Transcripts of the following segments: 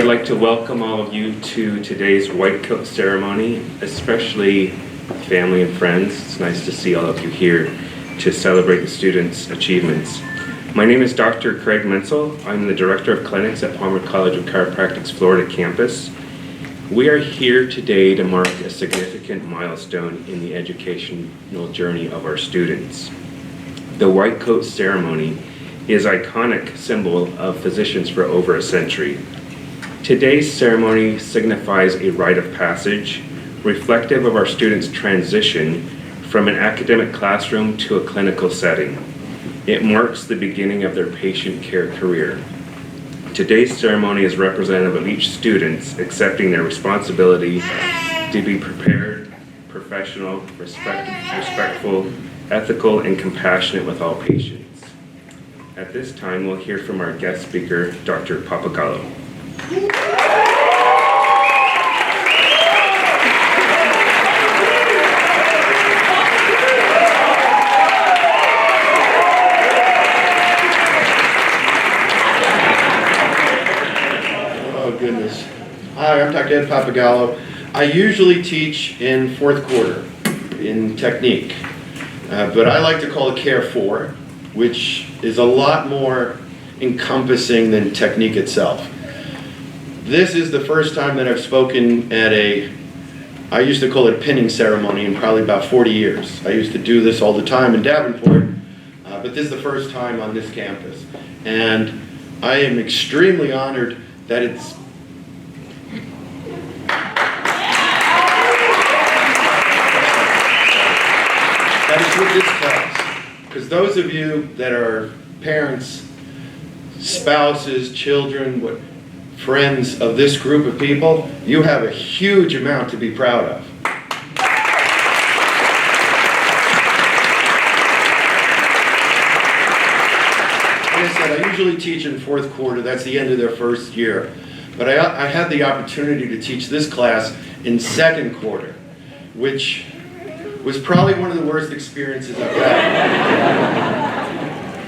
I'd like to welcome all of you to today's white coat ceremony, especially family and friends. It's nice to see all of you here to celebrate the students' achievements. My name is Dr. Craig Menzel. I'm the Director of Clinics at Palmer College of Chiropractic's Florida campus. We are here today to mark a significant milestone in the educational journey of our students. The white coat ceremony is an iconic symbol of physicians for over a century. Today's ceremony signifies a rite of passage, reflective of our students' transition from an academic classroom to a clinical setting. It marks the beginning of their patient care career. Today's ceremony is representative of each student accepting their responsibility to be prepared, professional, respectful, ethical, and compassionate with all patients. At this time, we'll hear from our guest speaker, Dr. Papagallo. Oh goodness. Hi, I'm Dr. Ed Papagallo. I usually teach in fourth quarter in technique, but I like to call it Care 4, which is a lot more encompassing than technique itself. This is the first time that I've spoken at I used to call it a pinning ceremony in probably about 40 years. I used to do this all the time in Davenport, but this is the first time on this campus. And I am extremely honored that it's with this class. Because those of you that are parents, spouses, children, friends of this group of people, you have a huge amount to be proud of. Like I said, I usually teach in fourth quarter. That's the end of their first year. But I had the opportunity to teach this class in second quarter, which was probably one of the worst experiences I've had.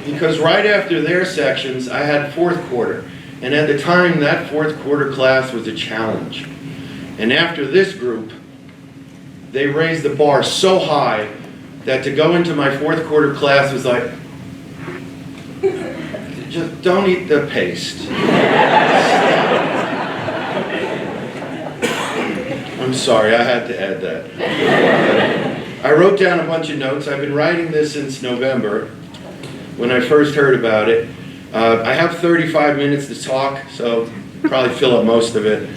Because right after their sections, I had fourth quarter. And at the time, that fourth quarter class was a challenge. And after this group, they raised the bar so high that to go into my fourth quarter class was like, just don't eat the paste. I'm sorry, I had to add that. I wrote down a bunch of notes. I've been writing this since November, when I first heard about it. I have 35 minutes to talk, so probably fill up most of it.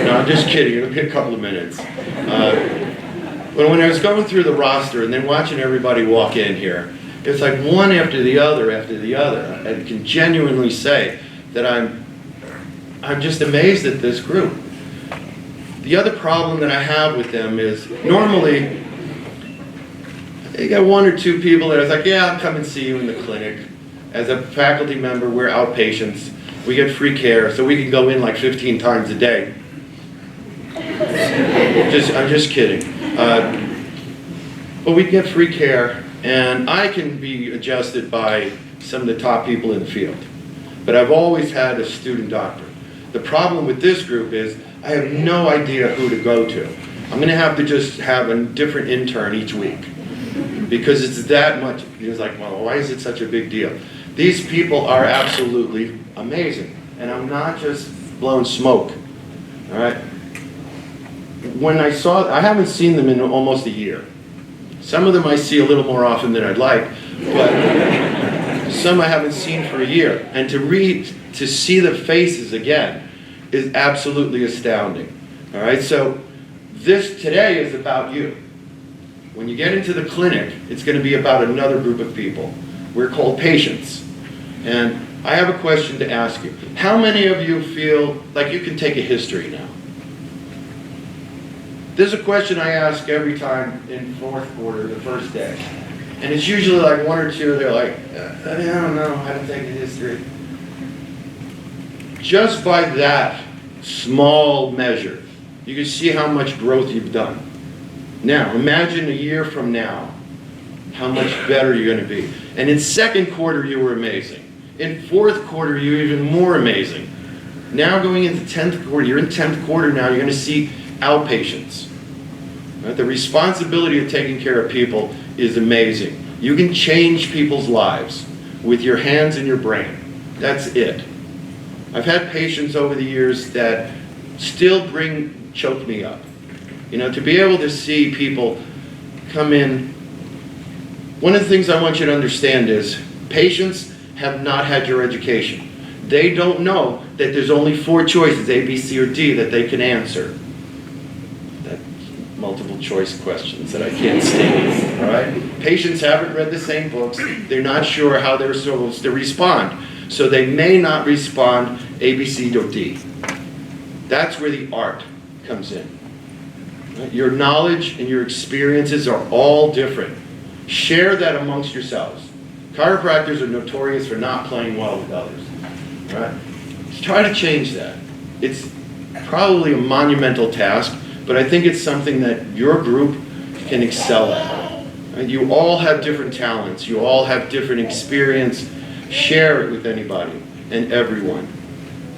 No, I'm just kidding. It'll be a couple of minutes. But when I was going through the roster and then watching everybody walk in here, it's like one after the other after the other. I can genuinely say that I'm just amazed at this group. The other problem that I have with them is normally you got one or two people that are like, yeah, I'll come and see you in the clinic. As a faculty member, we're outpatients. We get free care, so we can go in like 15 times a day. I'm just kidding. But we get free care, and I can be adjusted by some of the top people in the field. But I've always had a student doctor. The problem with this group is I have no idea who to go to. I'm going to have to just have a different intern each week. Because it's that much. It's like, well, why is it such a big deal? These people are absolutely amazing. And I'm not just blowing smoke. All right? When I haven't seen them in almost a year. Some of them I see a little more often than I'd like, but some I haven't seen for a year. And to see the faces again is absolutely astounding. All right? So this today is about you. When you get into the clinic, it's going to be about another group of people. We're called patients. And I have a question to ask you. How many of you feel like you can take a history now? This is a question I ask every time in fourth quarter, the first day. And it's usually like one or two, they're like, I don't know how to take a history. Just by that small measure, you can see how much growth you've done. Now, imagine a year from now, how much better you're going to be. And in second quarter, you were amazing. In fourth quarter, you're even more amazing. Now going into 10th quarter, you're in 10th quarter now, you're gonna see outpatients. Right? The responsibility of taking care of people is amazing. You can change people's lives with your hands and your brain. That's it. I've had patients over the years that still choke me up. You know, to be able to see people come in, one of the things I want you to understand is patients have not had your education. They don't know that there's only 4 choices, A, B, C, or D, that they can answer. That's multiple choice questions that I can't stand, all right? Patients haven't read the same books. They're not sure how they're supposed to respond. So they may not respond A, B, C, or D. That's where the art comes in. Right? Your knowledge and your experiences are all different. Share that amongst yourselves. Chiropractors are notorious for not playing well with others. Right? Try to change that. It's probably a monumental task, but I think it's something that your group can excel at. Right? You all have different talents. You all have different experience. Share it with anybody and everyone.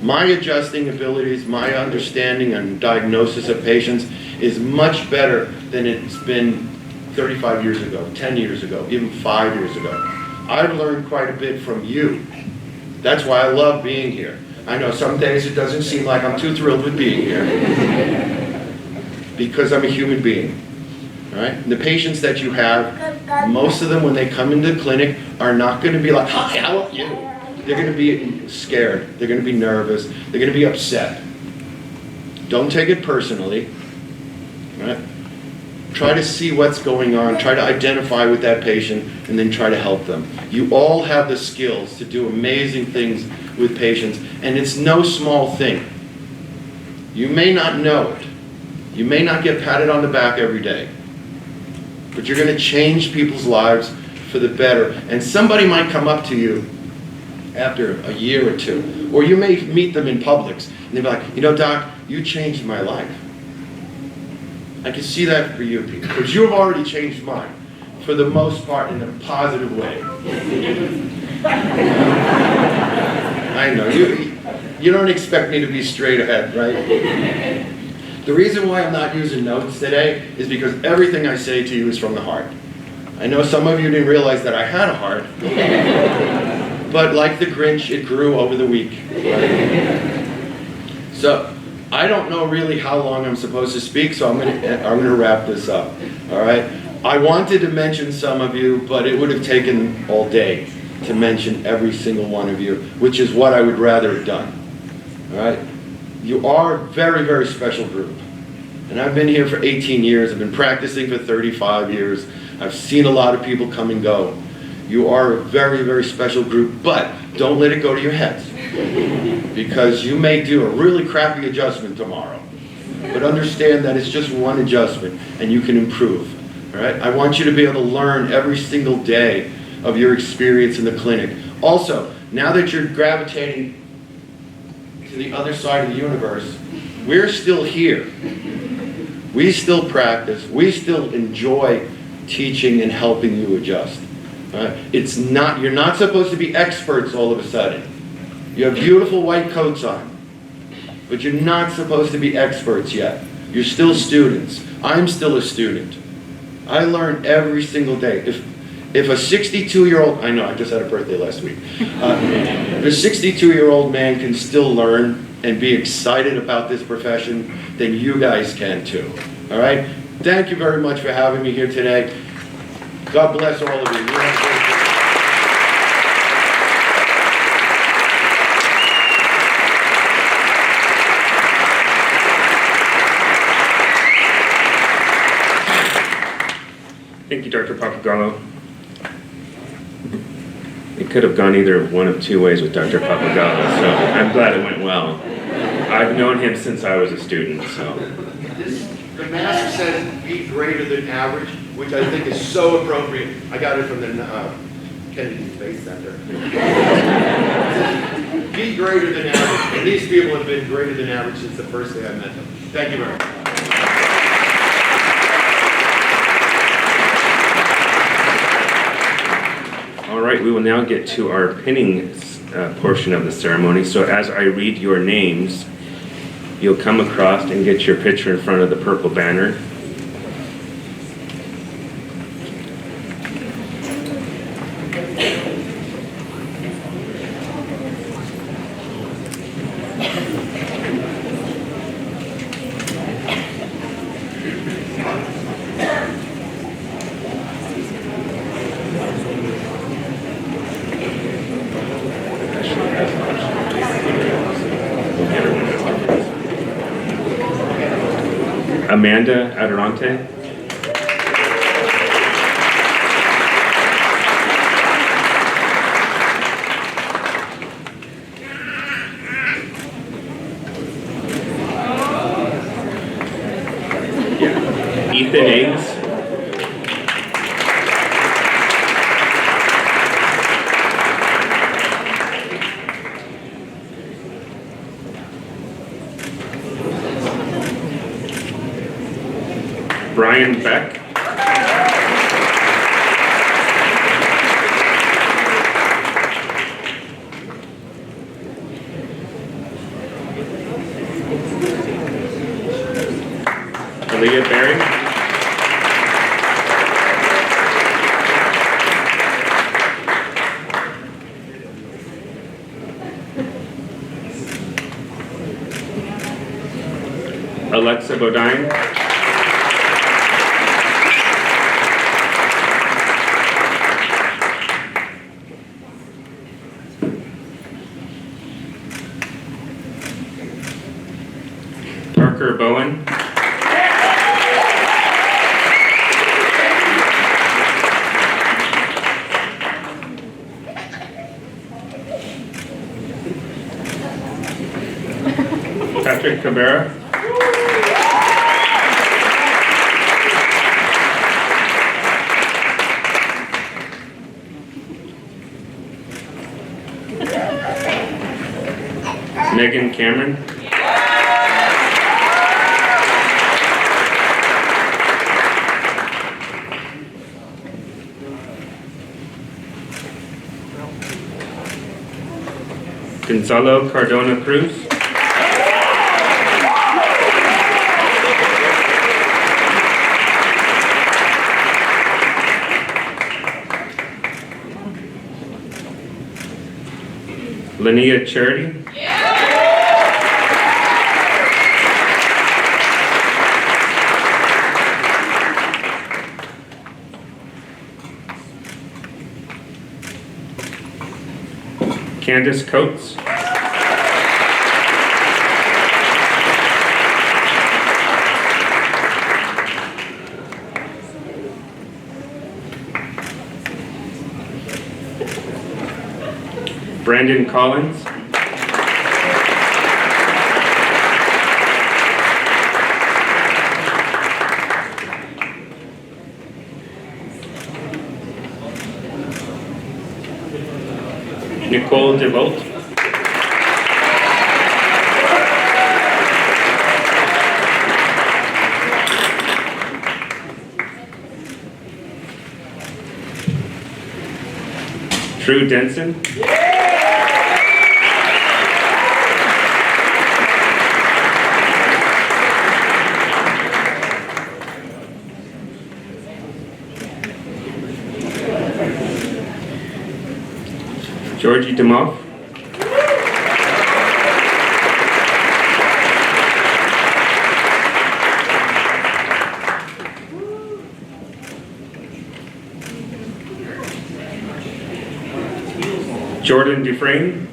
My adjusting abilities, my understanding and diagnosis of patients is much better than it's been 35 years ago, 10 years ago, even 5 years ago. I've learned quite a bit from you. That's why I love being here. I know some days it doesn't seem like I'm too thrilled with being here. Because I'm a human being. All right? And the patients that you have, most of them when they come into the clinic are not going to be like, hi, how are you? They're going to be scared. They're going to be nervous. They're going to be upset. Don't take it personally. All right? Try to see what's going on, try to identify with that patient, and then try to help them. You all have the skills to do amazing things with patients, and it's no small thing. You may not know it. You may not get patted on the back every day, but you're going to change people's lives for the better. And somebody might come up to you after a year or two, or you may meet them in Publix, and they'll be like, you know, Doc, you changed my life. I can see that for you, because you've already changed mine, for the most part, in a positive way. I know, you don't expect me to be straight ahead, right? The reason why I'm not using notes today is because everything I say to you is from the heart. I know some of you didn't realize that I had a heart, but like the Grinch, it grew over the week. Right? So, I don't know really how long I'm supposed to speak, so I'm gonna wrap this up. All right. I wanted to mention some of you, but it would have taken all day to mention every single one of you, which is what I would rather have done. All right. You are a very, very special group, and I've been here for 18 years. I've been practicing for 35 years. I've seen a lot of people come and go. You are a very, very special group, but don't let it go to your heads. Because you may do a really crappy adjustment tomorrow. But understand that it's just one adjustment and you can improve. All right? I want you to be able to learn every single day of your experience in the clinic. Also, now that you're gravitating to the other side of the universe, we're still here. We still practice. We still enjoy teaching and helping you adjust. All right? You're not supposed to be experts all of a sudden. You have beautiful white coats on, but you're not supposed to be experts yet. You're still students. I'm still a student. I learn every single day. If a 62-year-old, I know, I just had a birthday last week. If a 62-year-old man can still learn and be excited about this profession, then you guys can too. All right? Thank you very much for having me here today. God bless all of you. Thank you, Dr. Papagallo. It could have gone either one of two ways with Dr. Papagallo, so I'm glad it went well. I've known him since I was a student, so. The mask says be greater than average, which I think is so appropriate. I got it from the Kennedy Space Center. Be greater than average. And these people have been greater than average since the first day I met them. Thank you very much. All right, we will now get to our pinning portion of the ceremony. So as I read your names, you'll come across and get your picture in front of the purple banner. Amanda Adarante. Ethan Ames. Brian Beck. Aaliyah Berry. Alexa Bodine. Parker Bowen. Patrick Cabrera. Megan Cameron. Gonzalo Cardona Cruz. Linnea Charity. Candace Coates. Brandon Collins. Nicole DeVolt. Drew Denson. Georgie Demoff. Jordan Dufresne.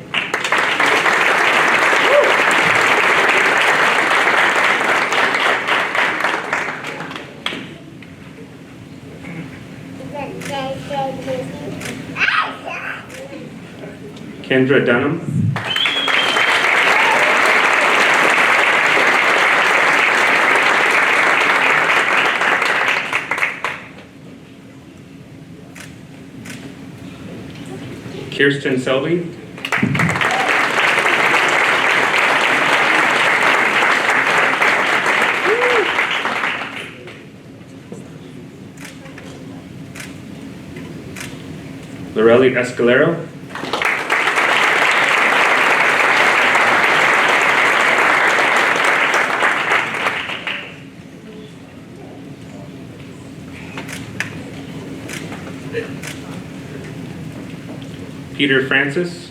Kendra Dunham. Kirsten Selby. Lorelli Escalero. Peter Francis.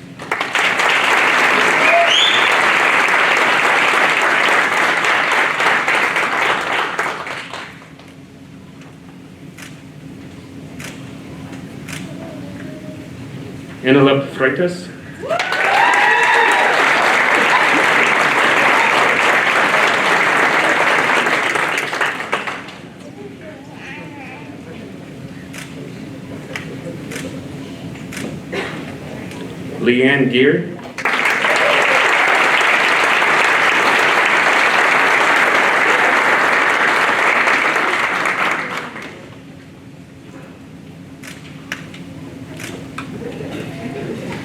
Enelope Freitas. Leanne Gear.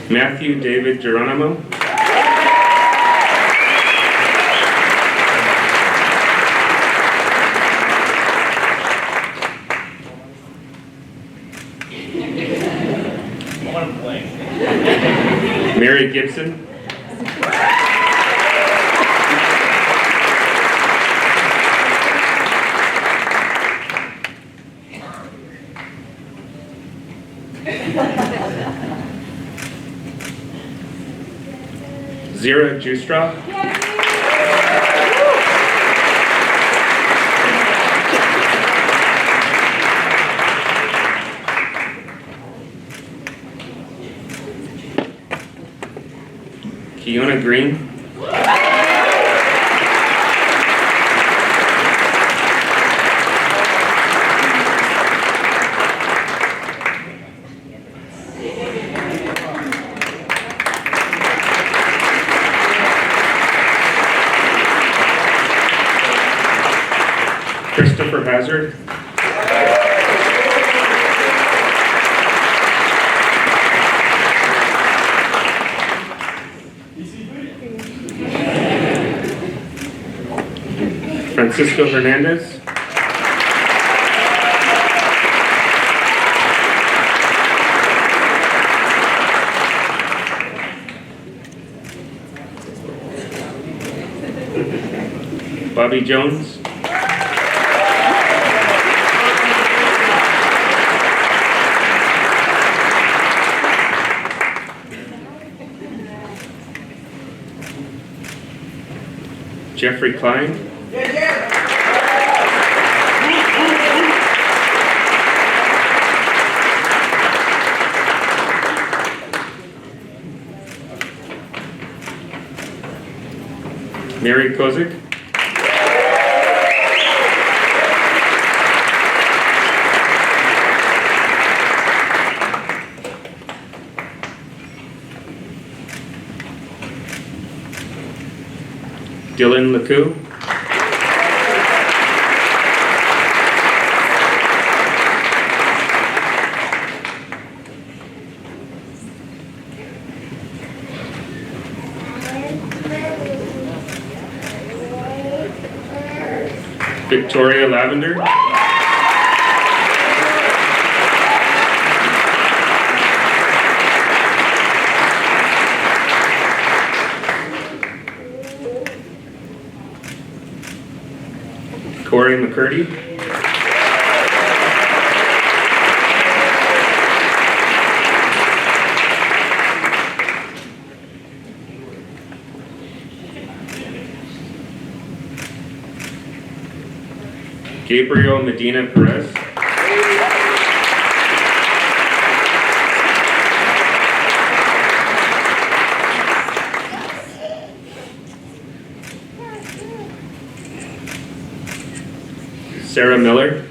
Matthew David Geronimo. Mary Gibson. Zira Justra. Kiona Green. Christopher Hazard. Francisco Hernandez. Bobby Jones. Jeffrey Klein. Mary Kozik. Dylan LeCoux. Victoria Lavender. Corey McCurdy. Gabriel Medina Perez. Sarah Miller.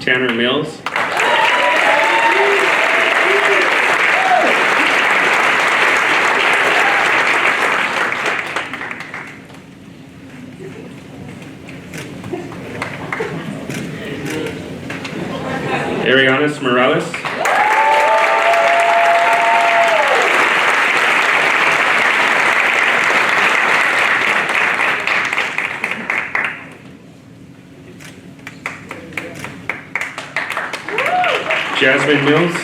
Tanner Mills. Arianis Morales. Jasmine Mills.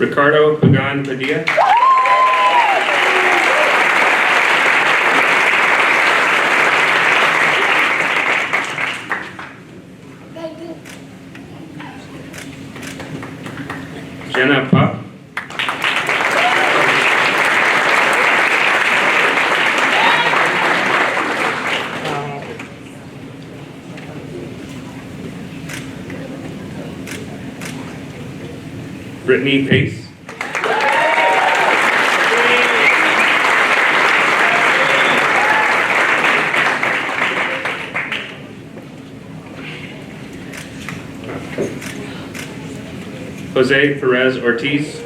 Ricardo Pagan Padilla. Jenna Pop. Brittany Pace. Jose Perez Ortiz.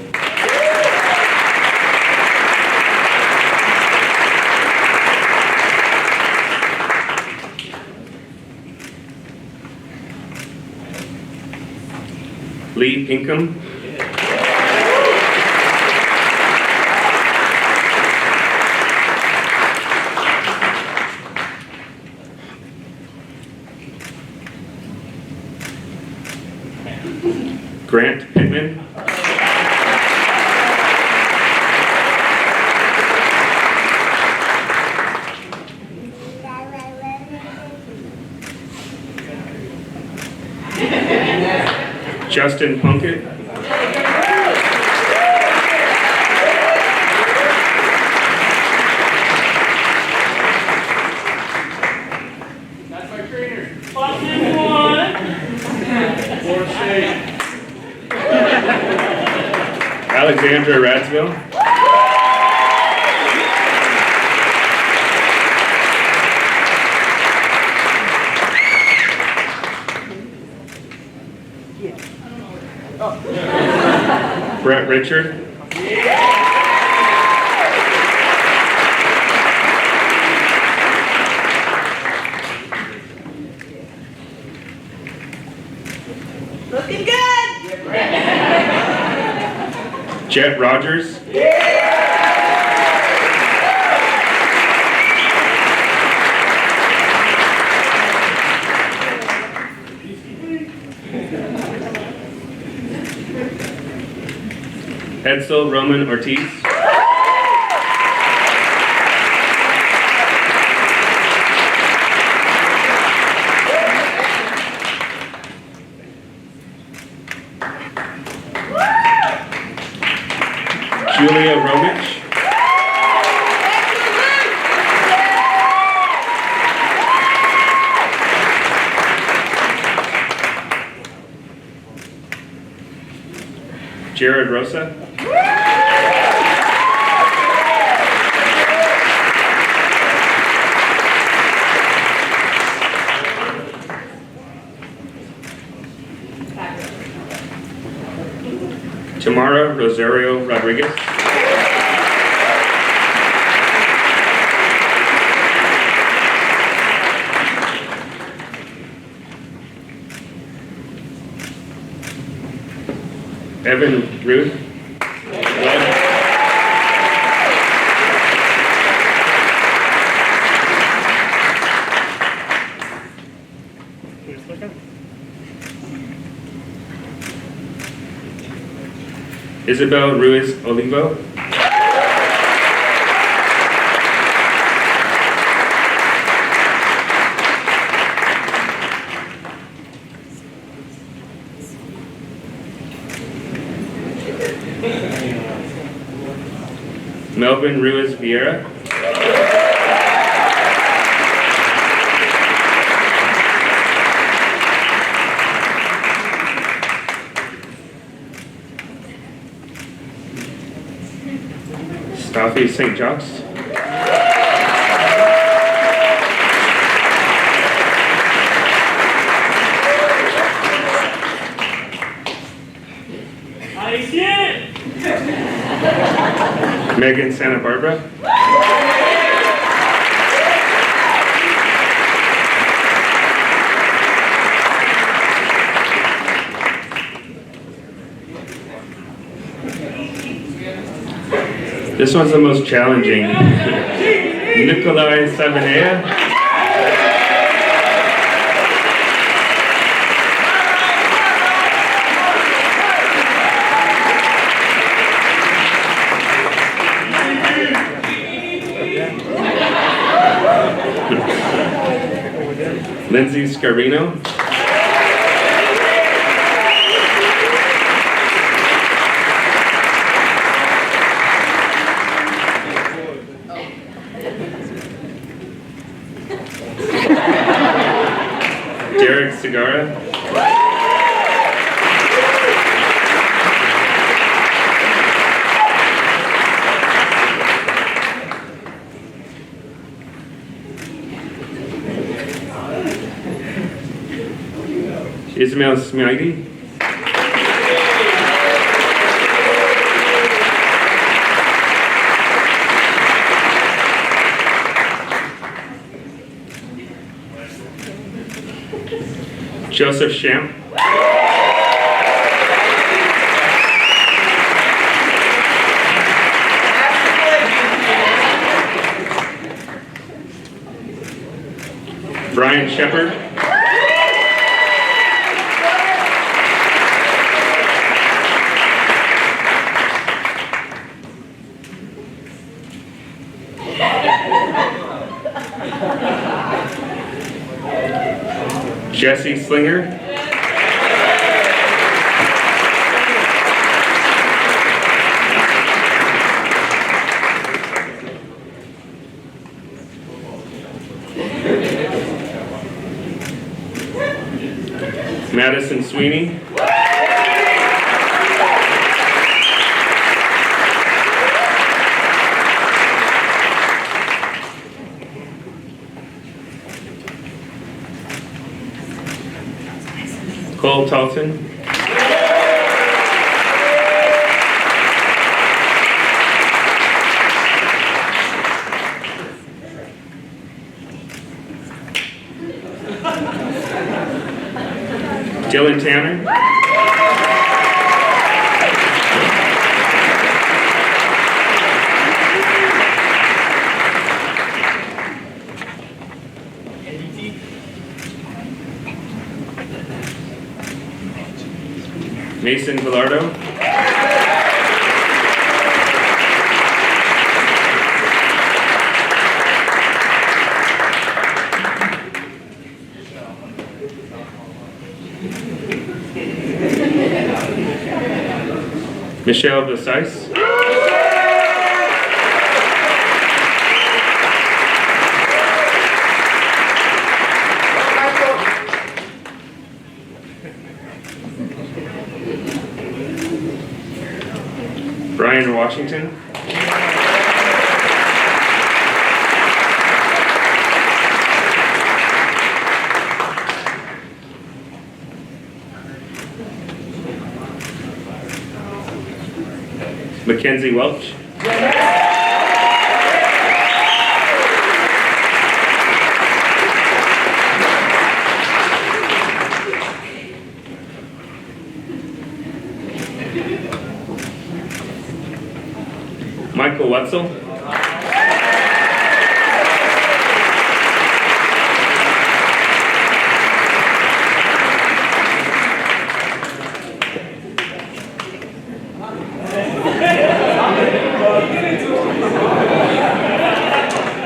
Lee Pinkham. Grant Pittman. Justin Plunkett. That's my trainer. Button one. Fourth state. Alexandra Radsville. Brett Richard. Looking good. Jet Rogers. Edsel Roman Ortiz. Julia Romich. Jared Rosa. Tamara Rosario Rodriguez. Evan Ruth. Isabel Ruiz Olivo. Melvin Ruiz Vieira. Staffy St. Jacques. I see it. Megan Santa Barbara. This one's the most challenging. Nikolai Savanea. Lindsay Scarino. Derek Segarra. Ismail Smighty. Joseph Shamp. Brian Shepard. Jesse Slinger. Madison Sweeney. Cole Talton. Dylan Tanner. Mason Villardo. Michelle Vesais. Brian Washington. Mackenzie Welch. Michael Wetzel.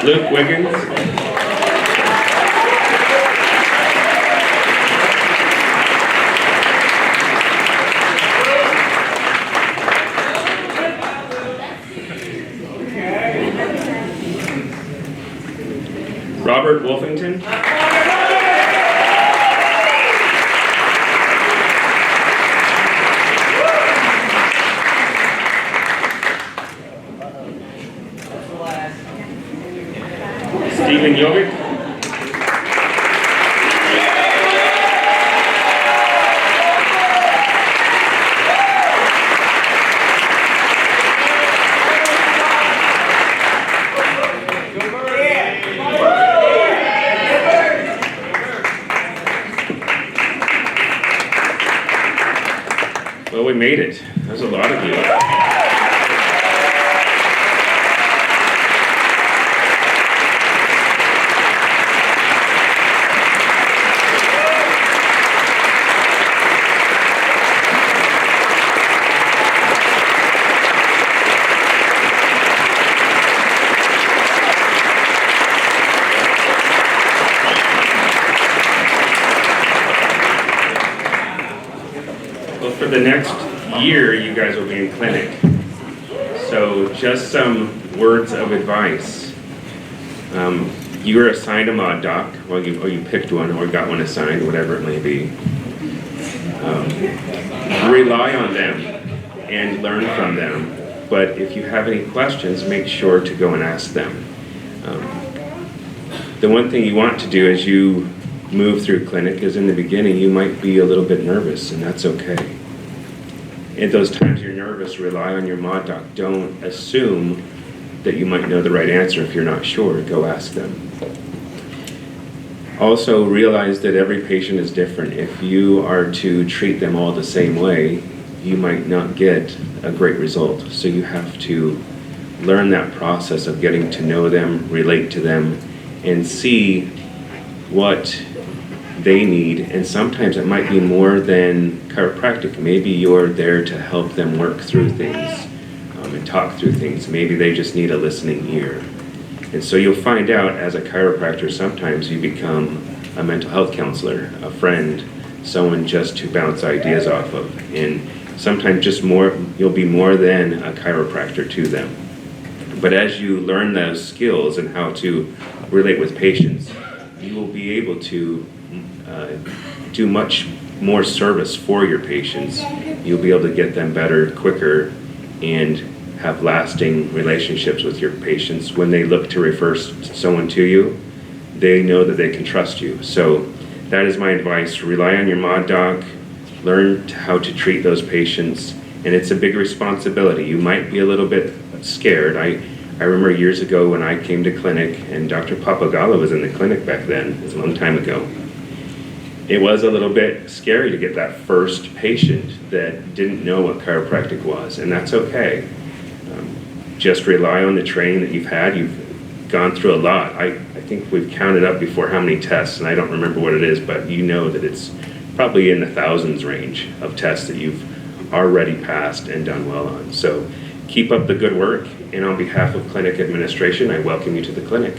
Luke Wiggins. Robert Wolfington. Stephen Jovic. Well, we made it. There's a lot of you. the next year, you guys will be in clinic. So just some words of advice. You were assigned a mod doc, or you picked one or got one assigned, whatever it may be. Rely on them and learn from them. But if you have any questions, make sure to go and ask them. The one thing you want to do as you move through clinic is in the beginning you might be a little bit nervous, and that's okay. At those times you're nervous, rely on your mod doc. Don't assume that you might know the right answer. If you're not sure, go ask them. Also realize that every patient is different. If you are to treat them all the same way, you might not get a great result. So you have to learn that process of getting to know them, relate to them, and see what they need. And sometimes it might be more than chiropractic. Maybe you're there to help them work through things and talk through things. Maybe they just need a listening ear. And so you'll find out as a chiropractor, sometimes you become a mental health counselor, a friend, someone just to bounce ideas off of. And sometimes just more, you'll be more than a chiropractor to them. But as you learn those skills and how to relate with patients, you will be able to do much more service for your patients. You'll be able to get them better, quicker, and have lasting relationships with your patients. When they look to refer someone to you, they know that they can trust you. So that is my advice. Rely on your mod doc, learn how to treat those patients, and it's a big responsibility. You might be a little bit scared. I remember years ago when I came to clinic, and Dr. Papagallo was in the clinic back then, it was a long time ago. It was a little bit scary to get that first patient that didn't know what chiropractic was, and that's okay. Just rely on the training that you've had. You've gone through a lot. I think we've counted up before how many tests, and I don't remember what it is, but you know that it's probably in the thousands range of tests that you've already passed and done well on. So keep up the good work, and on behalf of clinic administration, I welcome you to the clinic.